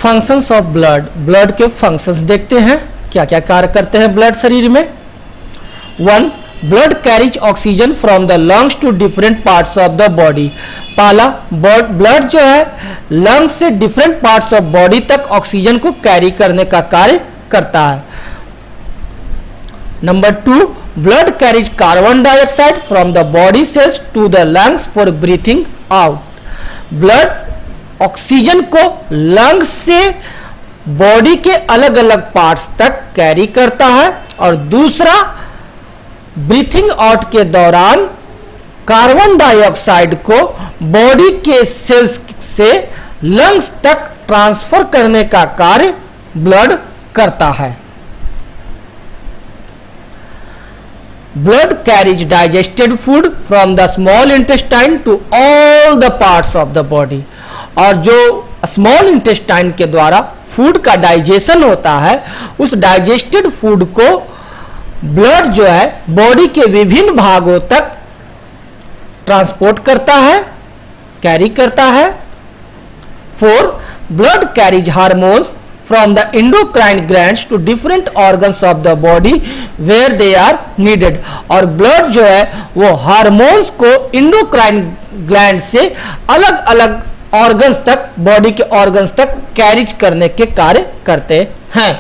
Functions of blood, blood के functions देखते हैं, क्या क्या कार्य करते हैं ब्लड शरीर में। 1. Blood carries oxygen from the lungs to different parts of the body. पहला, ब्लड जो है लंग्स से डिफरेंट पार्ट्स ऑफ बॉडी तक ऑक्सीजन को कैरी करने का कार्य करता है। Number 2, blood carries carbon dioxide from the body cells to the lungs for breathing out. Blood oxygen को लंग्स से बॉडी के अलग अलग पार्ट्स तक कैरी करता है, और दूसरा, ब्रीथिंग आउट के दौरान कार्बन डाइऑक्साइड को बॉडी के सेल्स से लंग्स तक ट्रांसफर करने का कार्य ब्लड करता है। Blood carries digested food from the small intestine to all the parts of the body. और जो स्मॉल इंटेस्टाइन के द्वारा फूड का डाइजेशन होता है, उस डाइजेस्टेड फूड को ब्लड जो है बॉडी के विभिन्न भागों तक ट्रांसपोर्ट करता है, कैरी करता है। 4. Blood carries hormones from the endocrine glands to different organs of the body where they are needed. और ब्लड जो है वो हार्मोन्स को एंडोक्राइन ग्लैंड से अलग अलग ऑर्गन्स तक, बॉडी के ऑर्गन्स तक कैरीज करने के कार्य करते हैं।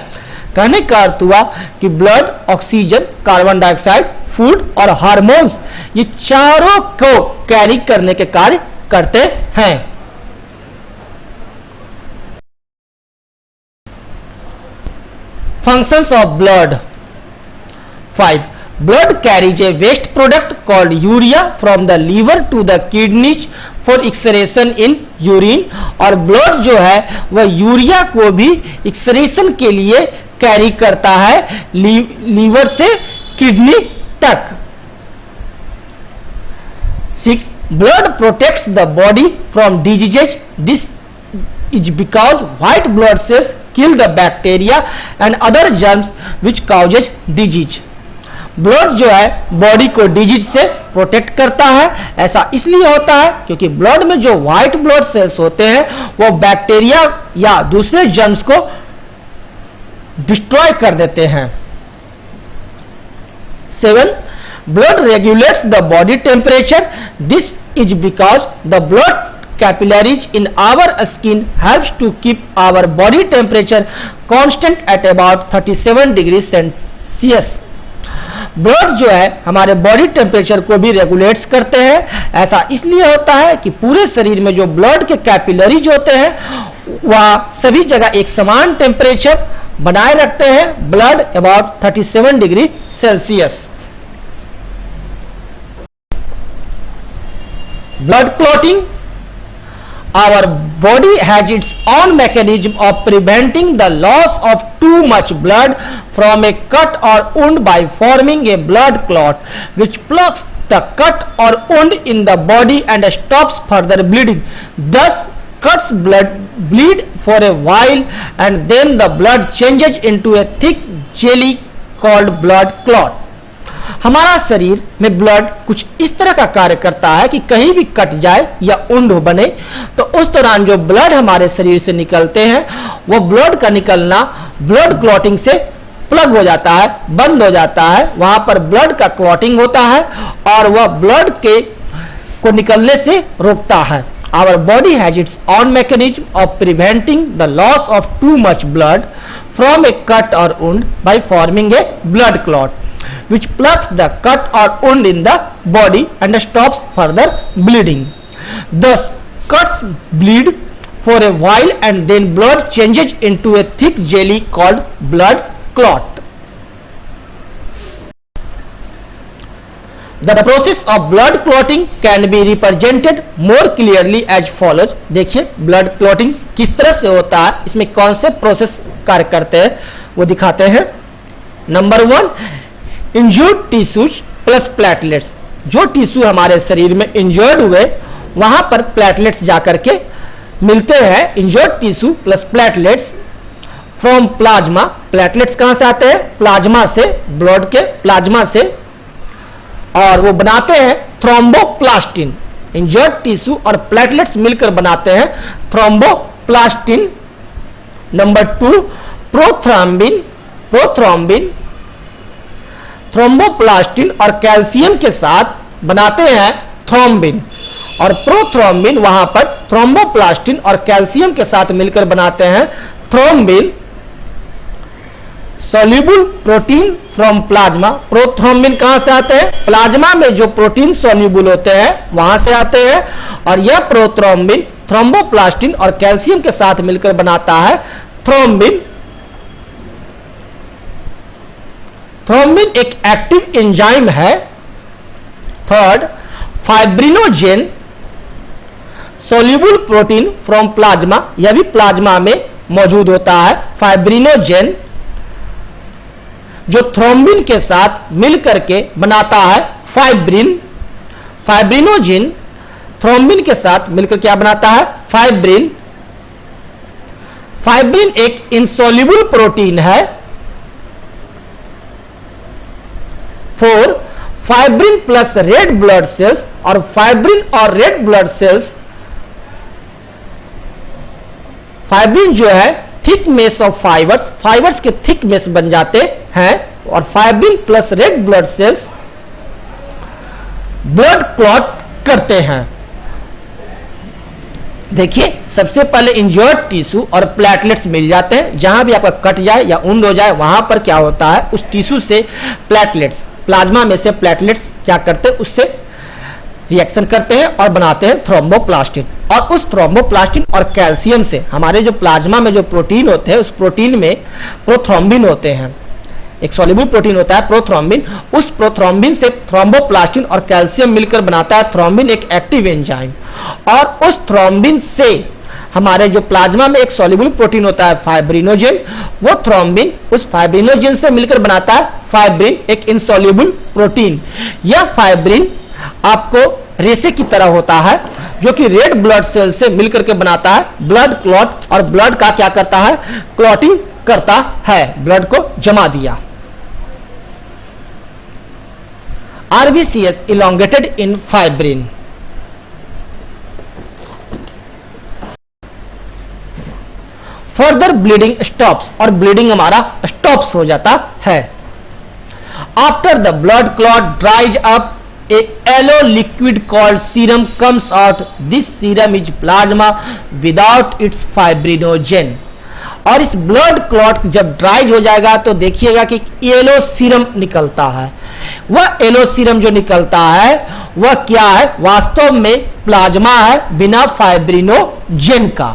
कहने का अर्थ हुआ कि blood, oxygen, carbon dioxide, food और हार्मोन्स, ये चारों को कैरी करने के कार्य करते हैं। Functions of blood. 5. Blood carries a waste product called urea from the liver to the kidneys for excretion in urine. और ब्लड जो है वह यूरिया को भी एक्सक्रीशन के लिए कैरी करता है लीवर से किडनी तक। 6. Blood protects the body from diseases. This is because white blood cells kill the bacteria and other germs which causes disease. Blood जो है बॉडी को डिजीज से प्रोटेक्ट करता है। ऐसा इसलिए होता है क्योंकि ब्लड में जो व्हाइट ब्लड सेल्स होते हैं वो बैक्टीरिया या दूसरे जर्म्स को डिस्ट्रॉय कर देते हैं। 7. Blood regulates the body temperature. This is because the blood capillaries in our skin helps to keep our body temperature constant at about 37 degree Celsius. Blood जो है हमारे बॉडी टेम्परेचर को भी रेगुलेट्स करते हैं। ऐसा इसलिए होता है कि पूरे शरीर में जो ब्लड के कैपिलरीज होते हैं वह सभी जगह एक समान टेम्परेचर बनाए रखते हैं, blood about 37 degree Celsius. Blood clotting. Our body has its own mechanism of preventing the loss of too much blood from a cut or wound by forming a blood clot, which plugs the cut or wound in the body and stops further bleeding. Thus, cuts bleed for a while, and then the blood changes into a thick jelly called blood clot. हमारा शरीर में blood कुछ इस तरह का कार्य करता है कि कहीं भी कट जाए या वुंड बने तो उस दौरान जो ब्लड हमारे शरीर से निकलते हैं वो ब्लड का निकलना ब्लड क्लॉटिंग से प्लग हो जाता है, बंद हो जाता है। वहां पर ब्लड का क्लॉटिंग होता है और वह ब्लड को निकलने से रोकता है। Our body has its own mechanism of preventing the loss of too much blood from a cut or wound by forming a blood clot, which plugs the cut or wound in the body and stops further bleeding. Thus, cuts bleed for a while and then blood changes into a thick jelly called blood clot. The process of blood clotting can be represented more clearly as follows. देखिए blood clotting किस तरह से होता है, इसमें कौन से process कार्य करते हैं वो दिखाते हैं। Number 1, injured tissues plus platelets. जो टिश्यू हमारे शरीर में इंजर्ड हुए वहां पर प्लेटलेट्स जाकर के मिलते हैं। Injured tissue plus platelets from plasma. Platelets कहां से आते हैं? प्लाज्मा से, ब्लड के प्लाज्मा से, और वो बनाते हैं थ्रोम्बोप्लास्टिन। इंजर्ड टिश्यू और प्लेटलेट्स मिलकर बनाते हैं thromboplastin, number 2 prothrombin, prothrombin thromboplastin और कैल्शियम के साथ बनाते हैं थ्रोम्बिन, और प्रोथ्रोम्बिन वहां पर थ्रोम्बोप्लास्टिन और कैल्शियम के साथ मिलकर बनाते हैं thrombin. Soluble protein from plasma, prothrombin कहां से आते हैं? प्लाज्मा में जो प्रोटीन सोल्यूबल होते हैं वहां से आते हैं, और यह प्रोथ्रोम्बिन थ्रोम्बोप्लास्टिन और कैल्शियम के साथ मिलकर बनाता है थ्रोम्बिन। थ्रोम्बिन एक एक्टिव एंजाइम है। Third, fibrinogen soluble protein from plasma, यह भी प्लाज्मा में मौजूद होता है। फाइब्रिनोजेन जो थ्रोम्बिन के साथ मिलकर के बनाता है फाइब्रिन। फाइब्रिनोजेन थ्रोम्बिन के साथ मिलकर क्या बनाता है? फाइब्रिन। फाइब्रिन एक इनसोल्यूबल प्रोटीन है। 4 fibrin plus red blood cells, और फाइब्रिन और रेड ब्लड सेल्स, फाइब्रिन जो है thick mess of fibres, fibres के थिक मेस बन जाते हैं, और fibrin plus red blood cells blood clot करते हैं। देखिए, सबसे पहले इंजर्ड टिश्यू और प्लेटलेट्स मिल जाते हैं। जहां भी आपका कट जाए या वुंड हो जाए वहां पर क्या होता है, उस टिश्यू से प्लेटलेट्स, प्लाज्मा में से प्लेटलेट्स क्या करते हैं, उससे रिएक्शन करते हैं और बनाते हैं थ्रोम्बोप्लास्टिन, और उस थ्रोम्बोप्लास्टिन और कैल्शियम से हमारे जो प्लाज्मा में जो प्रोटीन होते हैं उस प्रोटीन में प्रोथ्रोम्बिन होते हैं। एक सॉल्युबल प्रोटीन होता है प्रोथ्रोम्बिन, उस प्रोथ्रोम्बिन से थ्रोम्बोप्लास्टिन और कैल्शियम मिलकर बनाता है थ्रोम्बिन, एक एक्टिव एंजाइम। और उस थ्रोम्बिन से हमारे जो प्लाज्मा में एक सॉल्युबल प्रोटीन होता है फाइब्रिनोजेन, वो थ्रोम्बिन उस फाइब्रिनोजेन से मिलकर बनाता है फाइब्रिन, एक इनसॉल्युबल प्रोटीन। यह फाइब्रिन आपको रेशे की तरह होता है, जो कि रेड ब्लड सेल से मिलकर के बनाता है ब्लड क्लॉट, और ब्लड का क्या करता है? क्लॉटिंग करता है, ब्लड को जमा दिया। RBCS elongated in fibrin। Further bleeding stops, और ब्लीडिंग हमारा स्टॉप्स हो जाता है। After the blood clot ड्राइज up, a yellow liquid called serum comes out. This serum is plasma without its fibrinogen। और इस ब्लड क्लॉट जब ड्राइज हो जाएगा तो देखिएगा कि येलो सीरम निकलता है। वह येलो सीरम जो निकलता है वह क्या है? वास्तव में प्लाज्मा है, बिना फाइब्रिनोजेन का।